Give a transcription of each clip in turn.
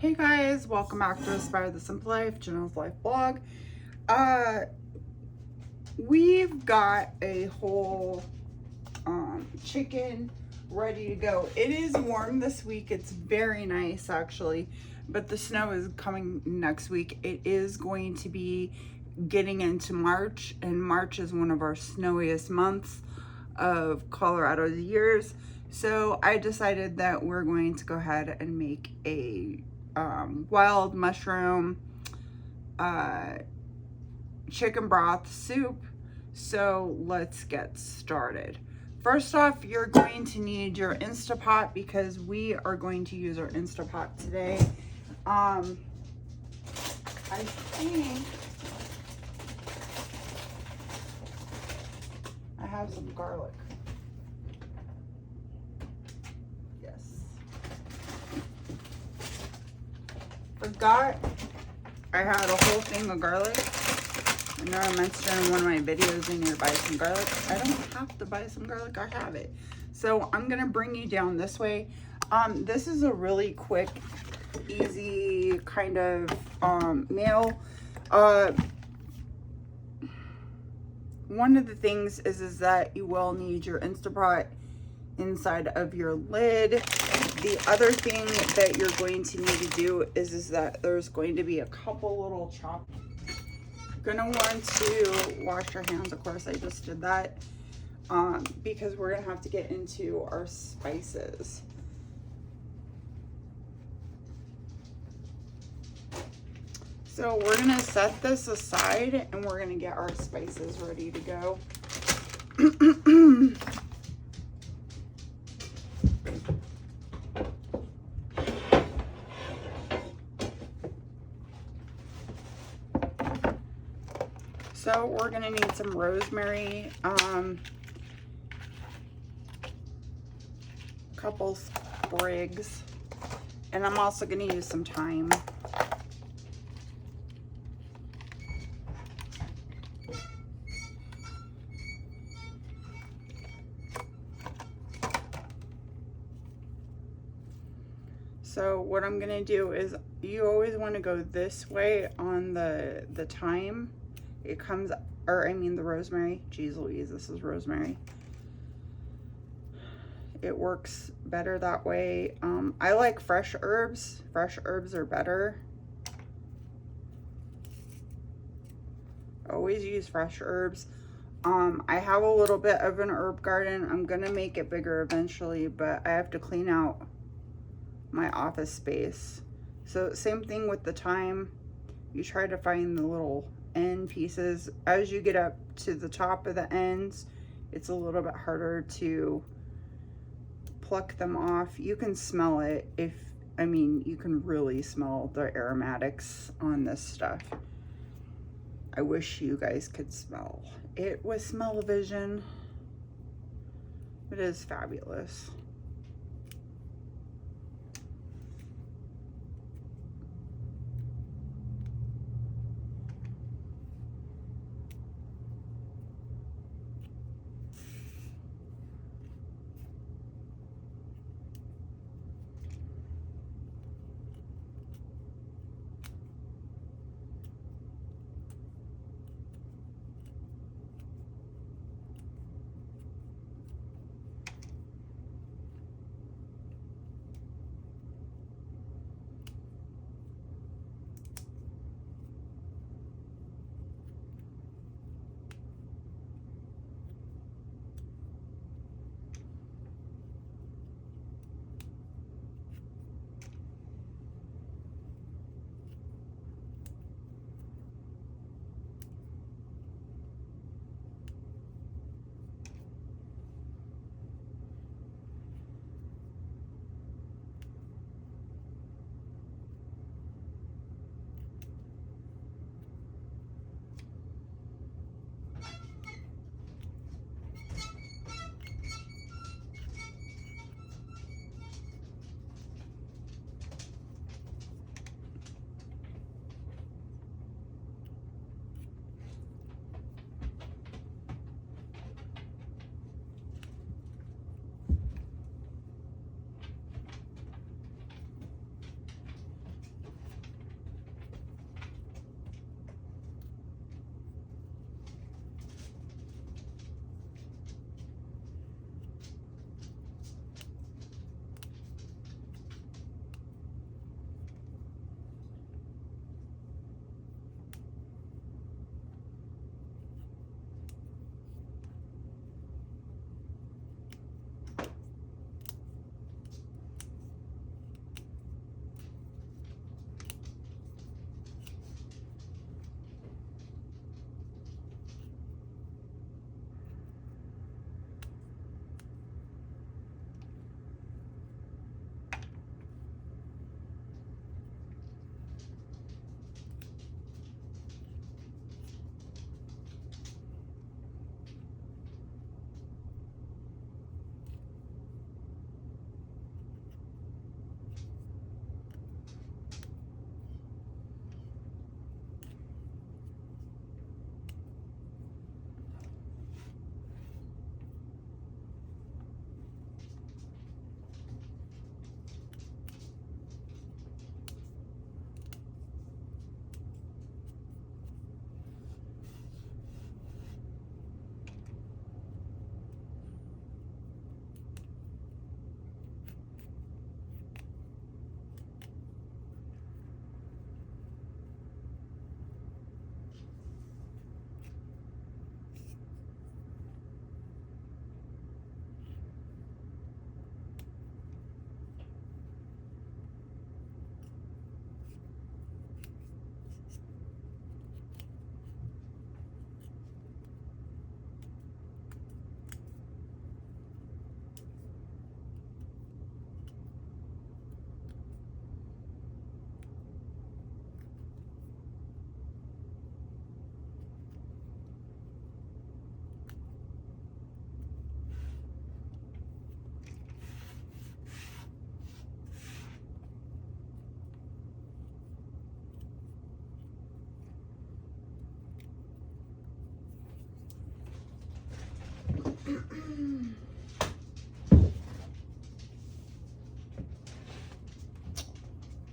Hey guys, welcome back to Aspire the Simple Life, Janelle's Life blog. We've got a whole chicken ready to go. It is warm this week. It's very nice actually, but the snow is coming next week. It is going to be getting into March, and March is one of our snowiest months of Colorado's years. So I decided that we're going to go ahead and make a wild mushroom chicken broth soup. So let's get started. First off, you're going to need your Instapot because we are going to use our Instapot today. I think I have some garlic. Forgot I had a whole thing of garlic. I know I mentioned in one of my videos I need to buy some garlic. I don't have to buy some garlic, I have it. So I'm gonna bring you down this way. This is a really quick, easy kind of meal. One of the things is that you will need your Instapot inside of your lid. The other thing that you're going to need to do is that there's going to be a couple little chops. You're gonna want to wash your hands, of course I just did that, because we're gonna have to get into our spices. So we're gonna set this aside and we're gonna get our spices ready to go. So we're gonna need some rosemary, couple sprigs, and I'm also gonna use some thyme. So what I'm gonna do is, you always want to go this way on the thyme. It comes, or I mean the rosemary. Jeez Louise, this is rosemary. It works better that way. I like fresh herbs. Fresh herbs are better. Always use fresh herbs. I have a little bit of an herb garden. I'm gonna make it bigger eventually, but I have to clean out my office space. So same thing with the thyme. You try to find the little end pieces. As you get up to the top of the ends, it's a little bit harder to pluck them off. You can smell it you can really smell the aromatics on this stuff. I wish you guys could smell it with smell-o-vision. It is fabulous.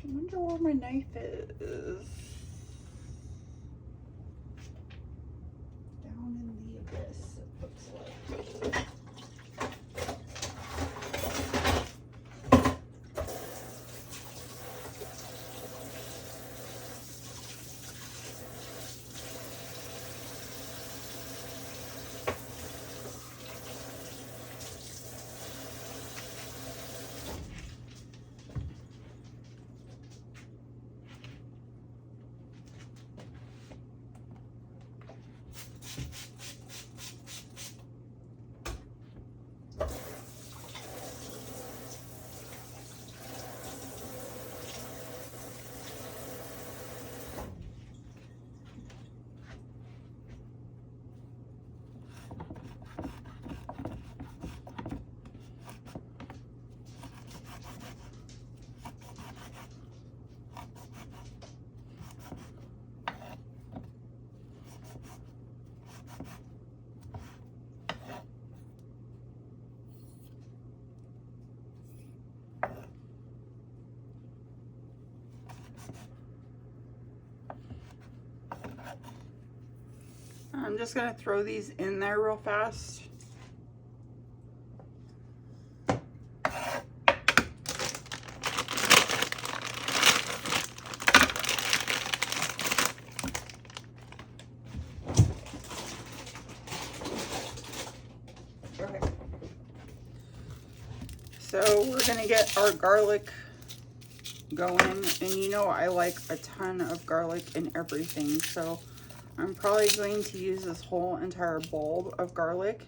I wonder where my knife is. Down in the abyss, it looks like. I'm just gonna throw these in there real fast. Okay. So we're gonna get our garlic going, and you know I like a ton of garlic in everything, so I'm probably going to use this whole entire bulb of garlic.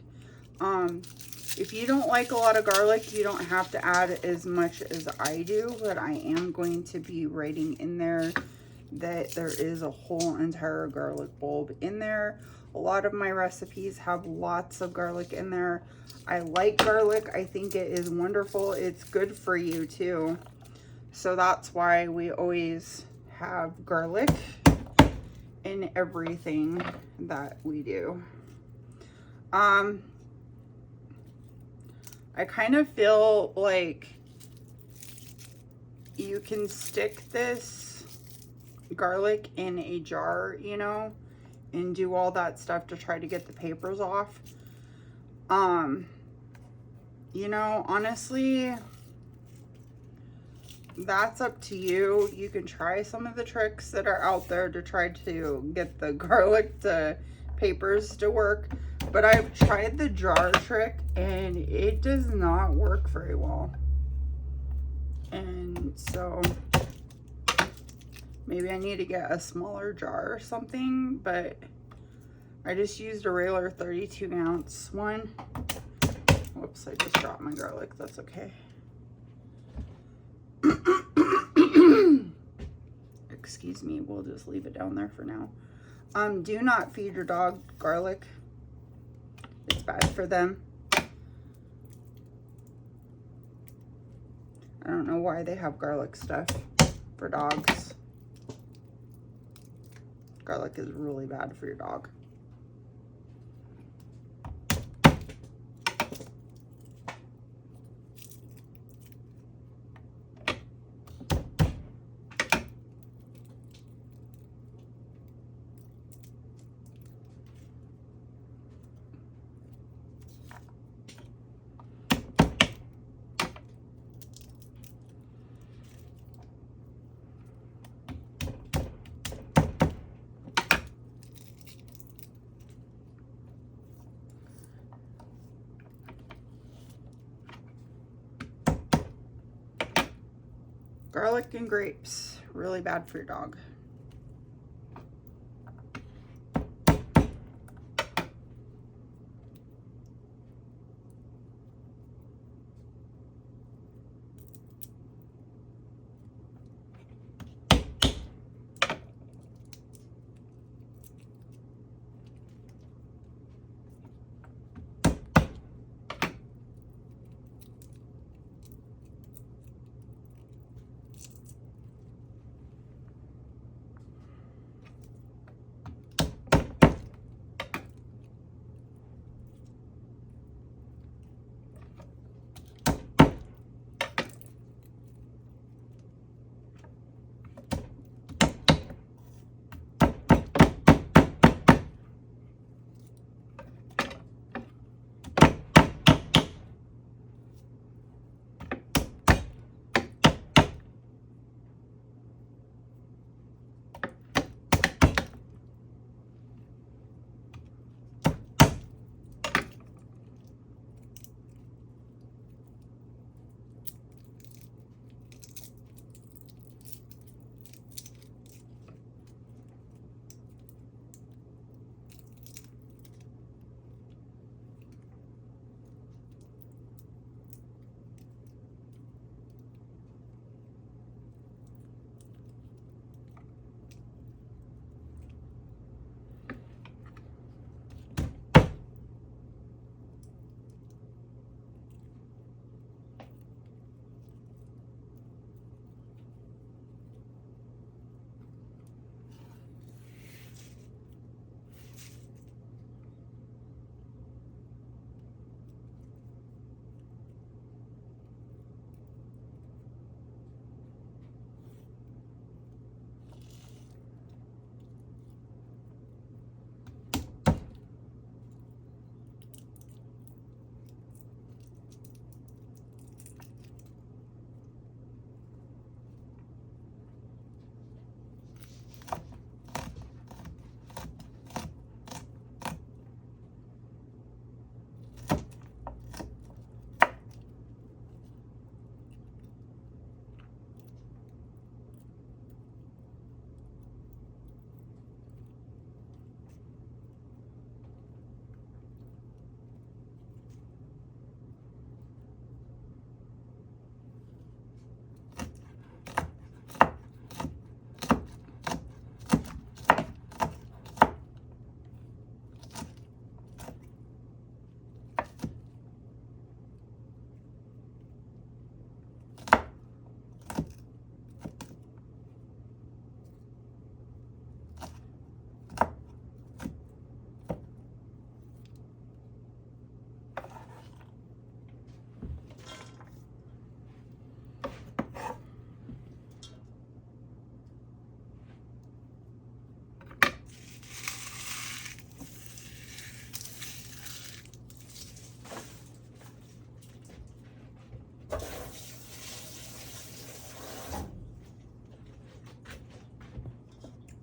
If you don't like a lot of garlic, you don't have to add as much as I do, but I am going to be writing in there that there is a whole entire garlic bulb in there. A lot of my recipes have lots of garlic in there. I like garlic. I think it is wonderful. It's good for you too. So that's why we always have garlic in everything that we do. I kind of feel like you can stick this garlic in a jar, you know, and do all that stuff to try to get the papers off. You know, honestly, that's up to you. You can try some of the tricks that are out there to try to get the garlic to papers to work, but I've tried the jar trick and it does not work very well. And so maybe I need to get a smaller jar or something, but I just used a regular 32-ounce one. Whoops, I just dropped my garlic. That's okay. Excuse me, we'll just leave it down there for now. Do not feed your dog garlic. It's bad for them. I don't know why they have garlic stuff for dogs. Garlic is really bad for your dog. Garlic and grapes, really bad for your dog.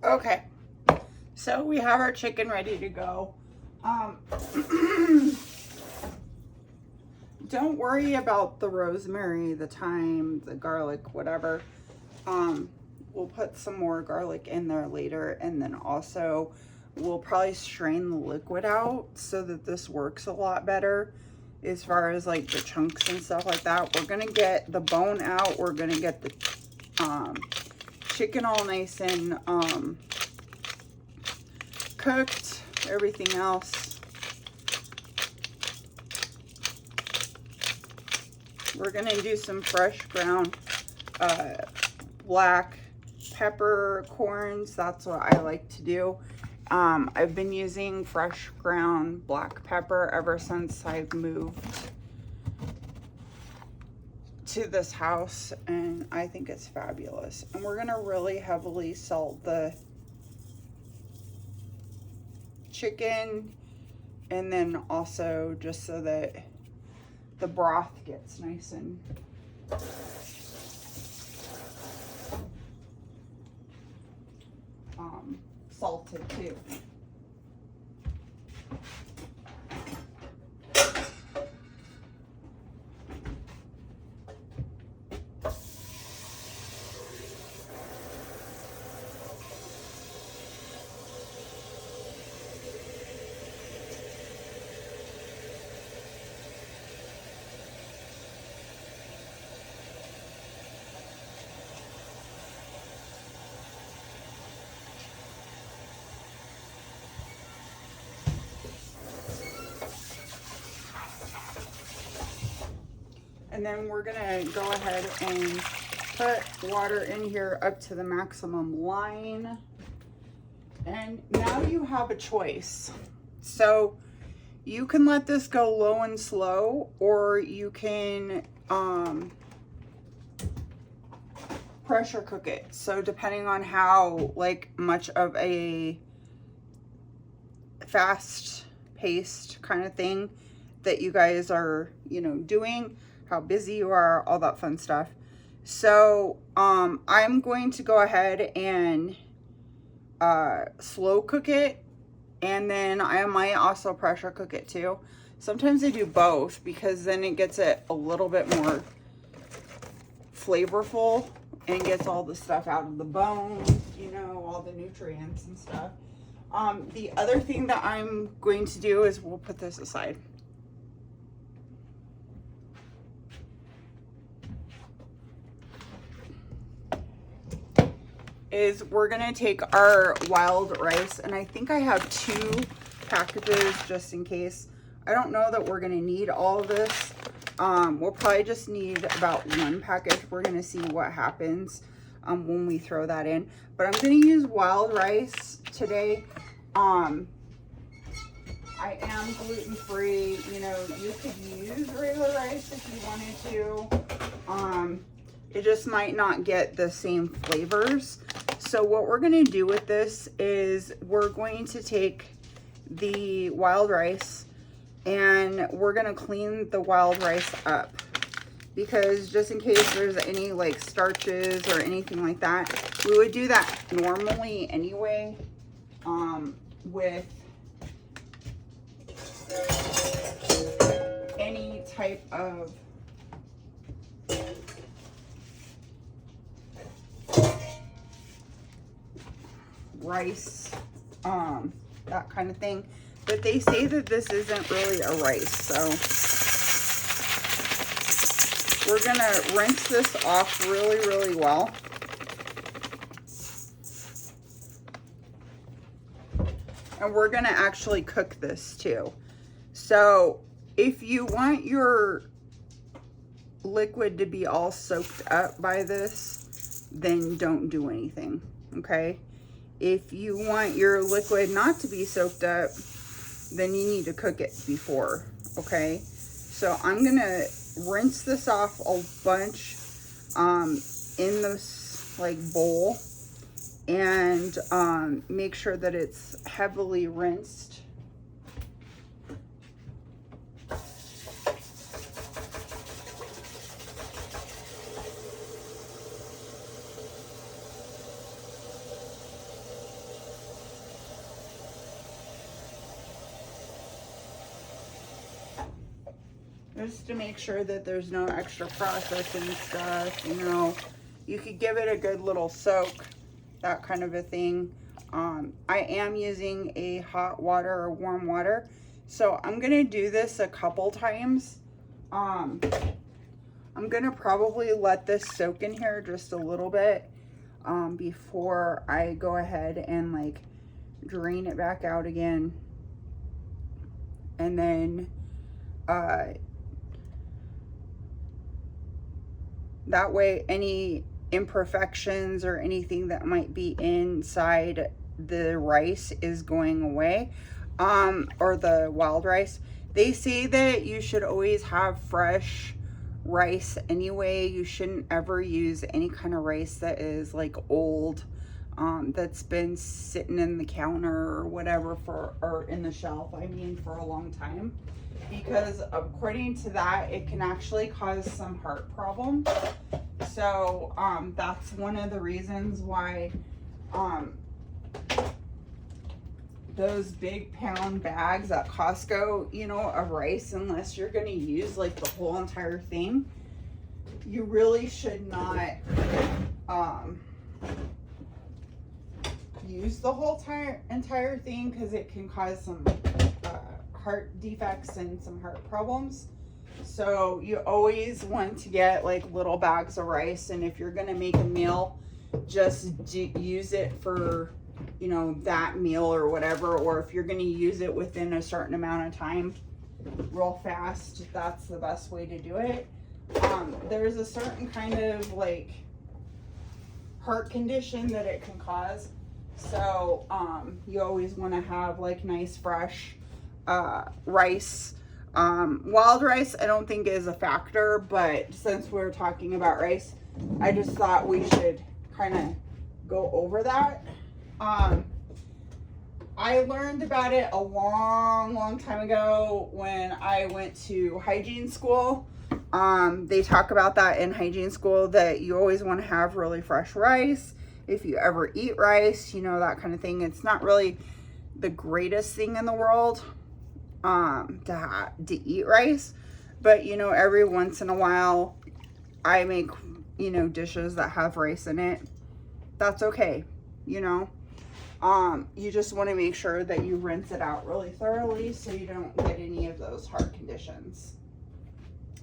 Okay, so we have our chicken ready to go. Don't worry about the rosemary, the thyme, the garlic, whatever. We'll put some more garlic in there later, and then also we'll probably strain the liquid out so that this works a lot better as far as like the chunks and stuff like that. We're gonna get the bone out. We're gonna get the chicken all nice and cooked, everything else. We're gonna do some fresh ground black peppercorns. That's what I like to do. I've been using fresh ground black pepper ever since I've moved to this house, and I think it's fabulous. And we're gonna really heavily salt the chicken, and then also just so that the broth gets nice and salted too. And then we're gonna go ahead and put water in here up to the maximum line. And now you have a choice. So you can let this go low and slow, or you can pressure cook it. So depending on how like much of a fast paced kind of thing that you guys are, you know, doing, how busy you are, all that fun stuff. So I'm going to go ahead and slow cook it, and then I might also pressure cook it too. Sometimes I do both because then it gets it a little bit more flavorful and gets all the stuff out of the bones, you know, all the nutrients and stuff. The other thing that I'm going to do is we'll put this aside. Is we're gonna take our wild rice, and I think I have 2 packages just in case. I don't know that we're gonna need all of this. We'll probably just need about 1 package. We're gonna see what happens when we throw that in. But I'm gonna use wild rice today. I am gluten-free. You know, you could use regular rice if you wanted to. It just might not get the same flavors. So what we're gonna do with this is we're going to take the wild rice and we're gonna clean the wild rice up, because just in case there's any like starches or anything like that, we would do that normally anyway with any type of rice, that kind of thing. But they say that this isn't really a rice, so we're gonna rinse this off really, really well. And we're gonna actually cook this too. So if you want your liquid to be all soaked up by this, then don't do anything, okay? If you want your liquid not to be soaked up, then you need to cook it before, okay? So I'm gonna rinse this off a bunch in this like bowl, and make sure that it's heavily rinsed. just to make sure that there's no extra processing stuff, you know. You could give it a good little soak, that kind of a thing. I am using a hot water or warm water, so I'm gonna do this a couple times. I'm gonna probably let this soak in here just a little bit before I go ahead and like drain it back out again. And then that way any imperfections or anything that might be inside the rice is going away, or the wild rice. They say that you should always have fresh rice anyway. You shouldn't ever use any kind of rice that is like old, that's been sitting in the counter or whatever or in the shelf, I mean, for a long time, because according to that, it can actually cause some heart problems. So that's one of the reasons why those big pound bags at Costco, you know, of rice, unless you're going to use like the whole entire thing, you really should not use the whole entire thing, because it can cause some heart defects and some heart problems. So you always want to get like little bags of rice, and if you're going to make a meal, just use it for, you know, that meal or whatever, or if you're going to use it within a certain amount of time real fast, that's the best way to do it. There's a certain kind of like heart condition that it can cause, so you always want to have like nice fresh rice. Wild rice I don't think is a factor, but since we're talking about rice, I just thought we should kind of go over that. I learned about it a long time ago when I went to hygiene school. They talk about that in hygiene school, that you always want to have really fresh rice. If you ever eat rice, you know, that kind of thing. It's not really the greatest thing in the world to eat rice, but you know, every once in a while I make, you know, dishes that have rice in it. That's okay, you know. You just want to make sure that you rinse it out really thoroughly so you don't get any of those heart conditions.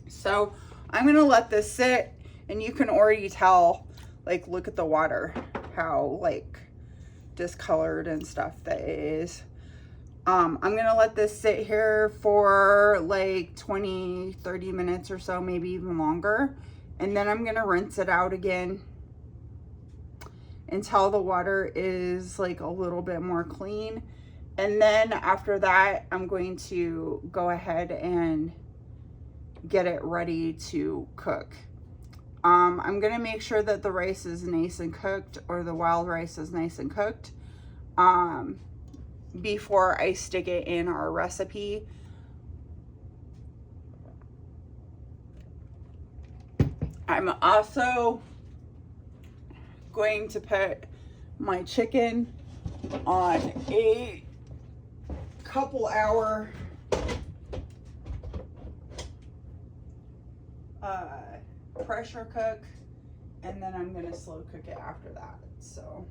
So I'm going to let this sit, and you can already tell, like, look at the water, how like discolored and stuff that it is. I'm going to let this sit here for like 20-30 minutes or so, maybe even longer. And then I'm going to rinse it out again until the water is like a little bit more clean. And then after that, I'm going to go ahead and get it ready to cook. I'm going to make sure that the rice is nice and cooked, or the wild rice is nice and cooked, before I stick it in our recipe. I'm also going to put my chicken on a couple hour pressure cook, and then I'm going to slow cook it after that. So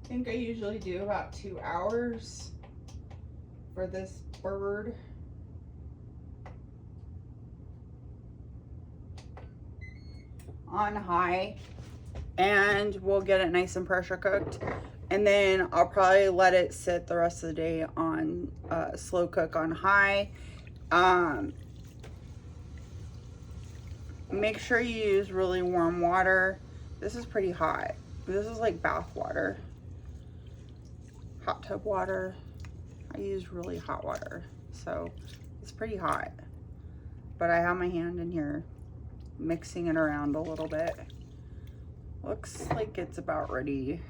I think I usually do about 2 hours for this bird. On high, and we'll get it nice and pressure cooked, and then I'll probably let it sit the rest of the day on slow cook on high. Make sure you use really warm water. This is pretty hot. This is like bath water, hot tub water. I use really hot water, so it's pretty hot, but I have my hand in here mixing it around a little bit. Looks like it's about ready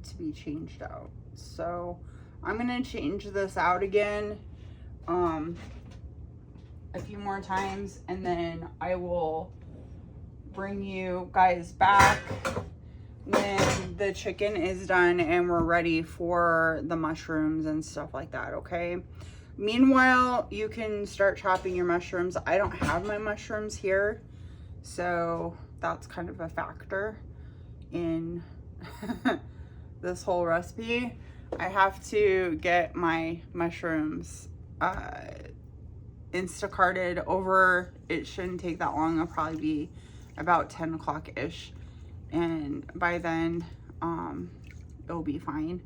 to be changed out, so I'm gonna change this out again a few more times, and then I will bring you guys back when the chicken is done and we're ready for the mushrooms and stuff like that, okay? Meanwhile, you can start chopping your mushrooms. I don't have my mushrooms here, so that's kind of a factor in this whole recipe. I have to get my mushrooms Instacarted over. It shouldn't take that long. It'll probably be about 10 o'clock-ish. And by then, it'll be fine.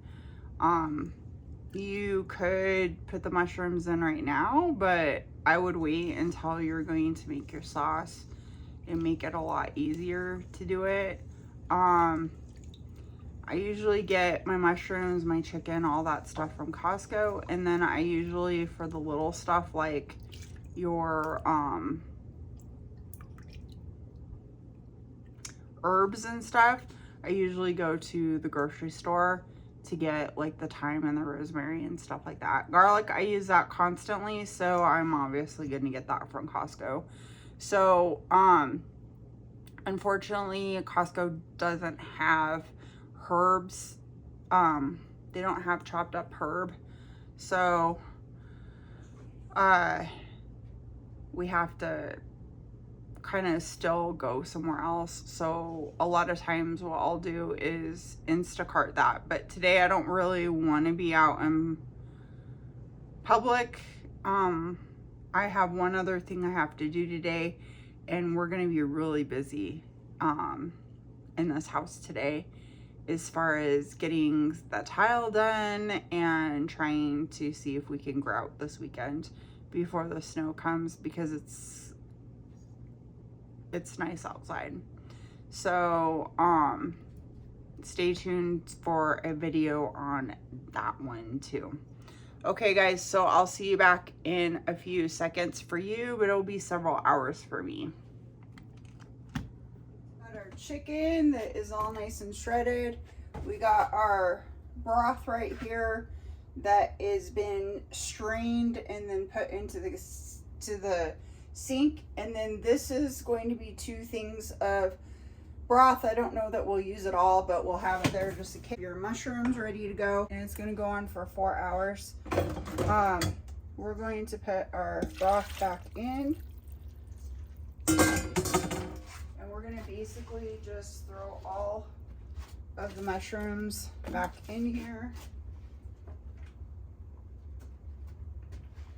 You could put the mushrooms in right now, but I would wait until you're going to make your sauce and make it a lot easier to do it. I usually get my mushrooms, my chicken, all that stuff from Costco. And then I usually, for the little stuff like your herbs and stuff, I usually go to the grocery store to get like the thyme and the rosemary and stuff like that. Garlic, I use that constantly, so I'm obviously going to get that from Costco. So, unfortunately, Costco doesn't have herbs. They don't have chopped up herb. So, we have to kind of still go somewhere else. So a lot of times what I'll do is Instacart that. But today I don't really want to be out in public. I have one other thing I have to do today, and we're going to be really busy in this house today as far as getting the tile done and trying to see if we can grout this weekend before the snow comes, because it's nice outside. So stay tuned for a video on that one too. Okay guys, so I'll see you back in a few seconds for you, but it'll be several hours for me. Got our chicken that is all nice and shredded. We got our broth right here that has been strained and then put into the sink. And then this is going to be 2 things of broth. I don't know that we'll use it all, but we'll have it there just to keep your mushrooms ready to go. And it's going to go on for 4 hours. We're going to put our broth back in, and we're going to basically just throw all of the mushrooms back in here.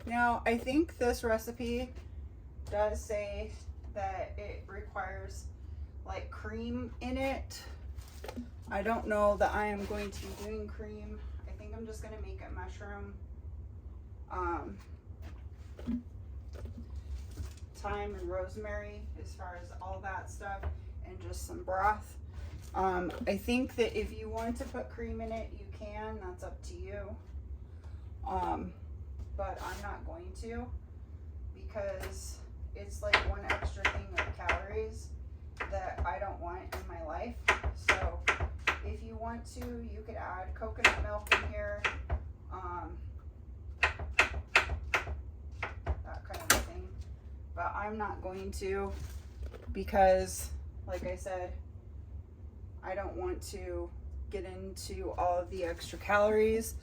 Now, I think this recipe does say that it requires like cream in it. I don't know that I am going to be doing cream. I think I'm just going to make it mushroom, thyme and rosemary as far as all that stuff, and just some broth. I think that if you want to put cream in it, you can. That's up to you. But I'm not going to, because it's like one extra thing of calories that I don't want in my life. So if you want to, you could add coconut milk in here, that kind of thing. But I'm not going to, because like I said, I don't want to get into all of the extra calories.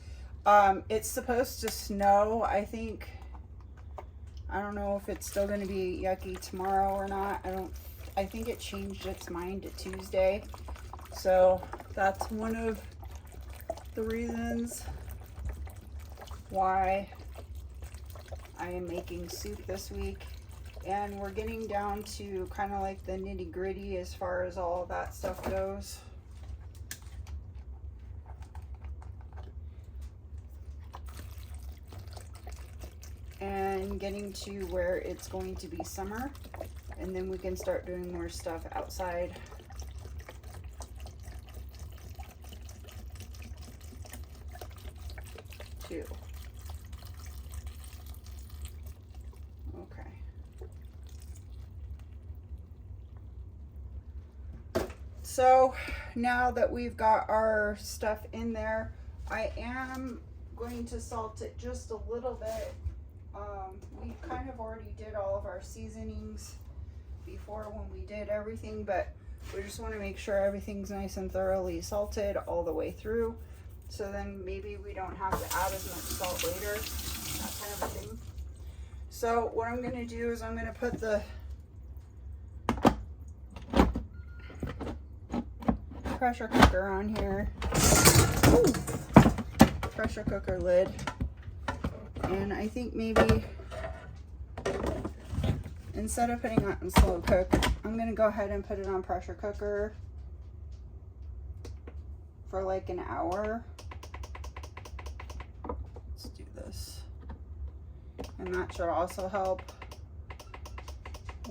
It's supposed to snow, I think. I don't know if it's still going to be yucky tomorrow or not. I think it changed its mind to Tuesday. So that's one of the reasons why I am making soup this week. And we're getting down to kind of like the nitty-gritty as far as all of that stuff goes. And getting to where it's going to be summer, and then we can start doing more stuff outside. Too. Okay. So now that we've got our stuff in there, I am going to salt it just a little bit. We kind of already did all of our seasonings before when we did everything, but We just want to make sure everything's nice and thoroughly salted all the way through. So then maybe we don't have to add as much salt later, that kind of a thing. So what I'm going to do is I'm going to put the pressure cooker on here. Ooh. Pressure cooker lid. And I think maybe instead of putting it on slow cook, I'm going to go ahead and put it on pressure cooker for like an hour. Let's do this. And that should also help.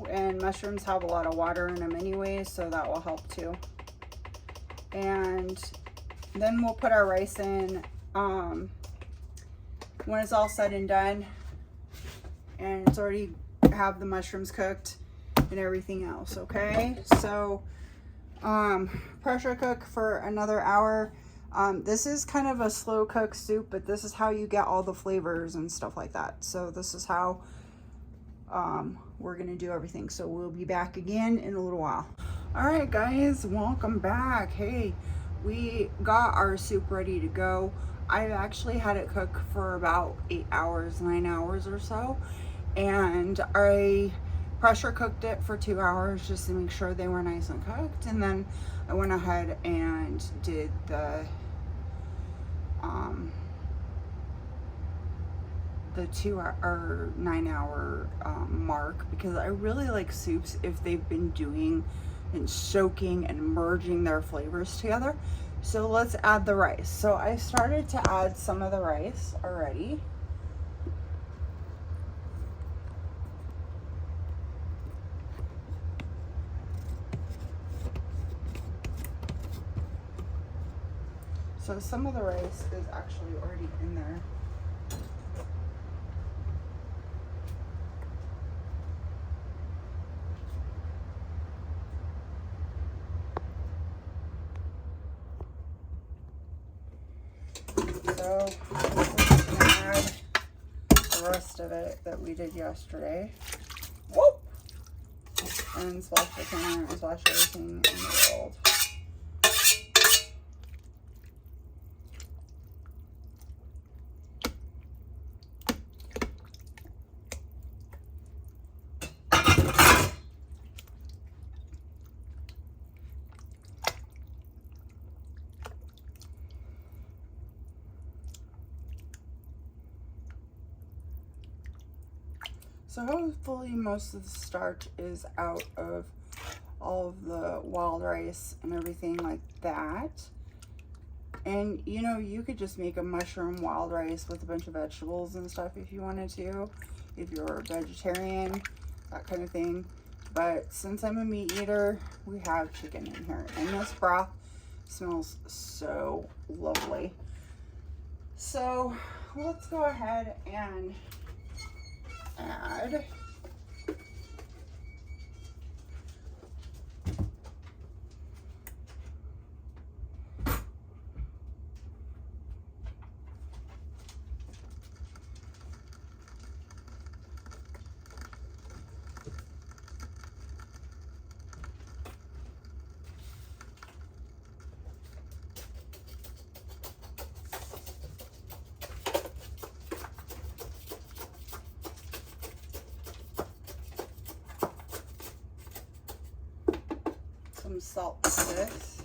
And mushrooms have a lot of water in them anyway, so that will help too. And then we'll put our rice in when it's all said and done, and it's already have the mushrooms cooked and everything else. Okay, so pressure cook for another hour. This is kind of a slow cook soup, but this is how you get all the flavors and stuff like that. So this is how we're gonna do everything. So we'll be back again in a little while. All right, guys, welcome back. Hey, we got our soup ready to go. I've actually had it cook for about 8 hours, 9 hours or so, and I pressure cooked it for 2 hours just to make sure they were nice and cooked. And then I went ahead and did the 2 or 9 hour mark, because I really like soups if they've been doing and soaking and merging their flavors together. So let's add the rice. So I started to add some of the rice already. So some of the rice is actually already in there. So we're just gonna add the rest of it that we did yesterday. Whoop! And splash the can and splash everything in the world. So hopefully most of the starch is out of all of the wild rice and everything like that. And you know, you could just make a mushroom wild rice with a bunch of vegetables and stuff if you wanted to, if you're a vegetarian, that kind of thing. But since I'm a meat eater, we have chicken in here. And this broth smells so lovely. So let's go ahead and add some salt to this.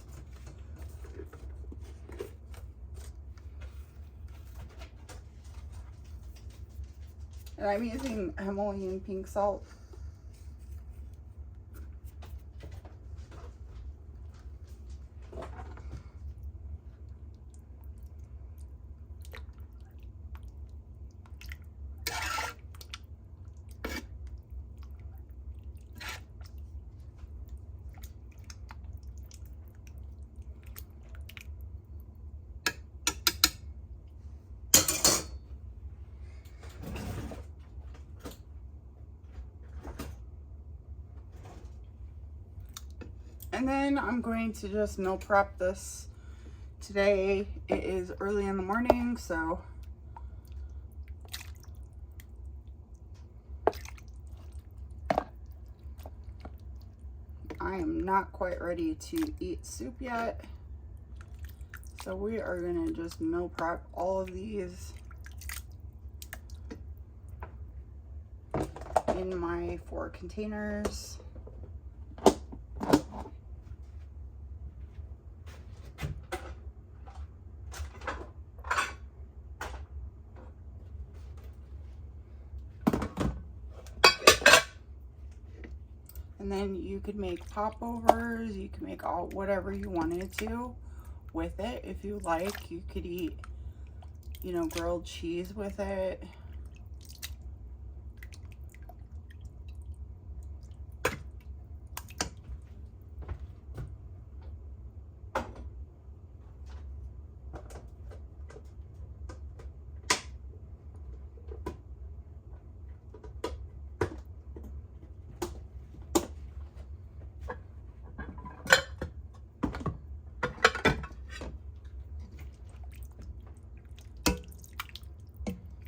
And I'm using Himalayan pink salt. And then I'm going to just meal prep this today. It is early in the morning, so I am not quite ready to eat soup yet. So we are gonna just meal prep all of these in my 4 containers. And then you could make popovers, you can make all whatever you wanted to with it. If you like, you could eat, you know, grilled cheese with it.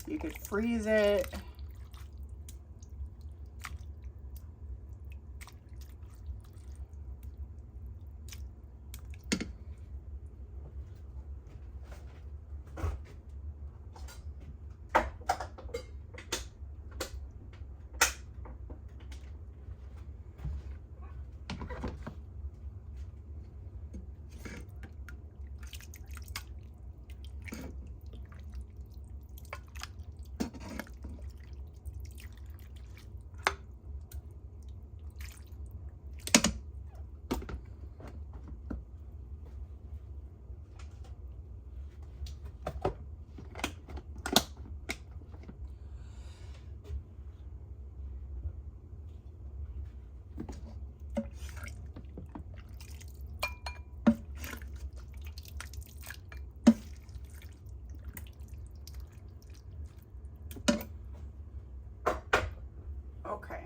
You could freeze it. Okay.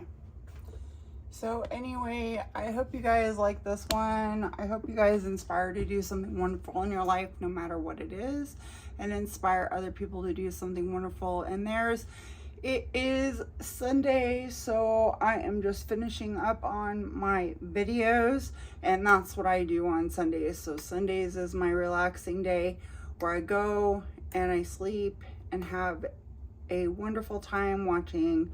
So anyway, I hope you guys like this one. I hope you guys inspire to do something wonderful in your life, no matter what it is, and inspire other people to do something wonderful in theirs. It is Sunday, so I am just finishing up on my videos, and that's what I do on Sundays. So Sundays is my relaxing day where I go and I sleep and have a wonderful time watching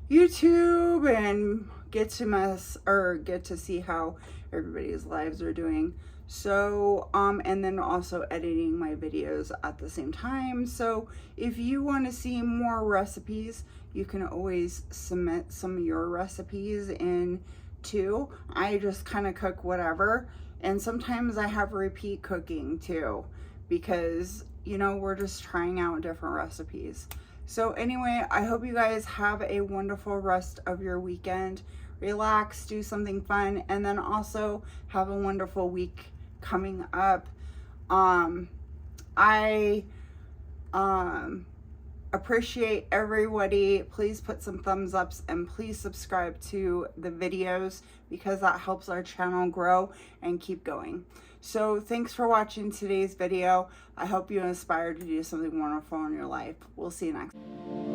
YouTube and get to see how everybody's lives are doing. So and then also editing my videos at the same time. So if you want to see more recipes, you can always submit some of your recipes in too. I just kind of cook whatever, and sometimes I have repeat cooking too, because you know, we're just trying out different recipes. So anyway, I hope you guys have a wonderful rest of your weekend. Relax, do something fun, and then also have a wonderful week coming up. I appreciate everybody. Please put some thumbs ups and please subscribe to the videos, because that helps our channel grow and keep going. So thanks for watching today's video. I hope you inspired to do something wonderful in your life. We'll see you next time.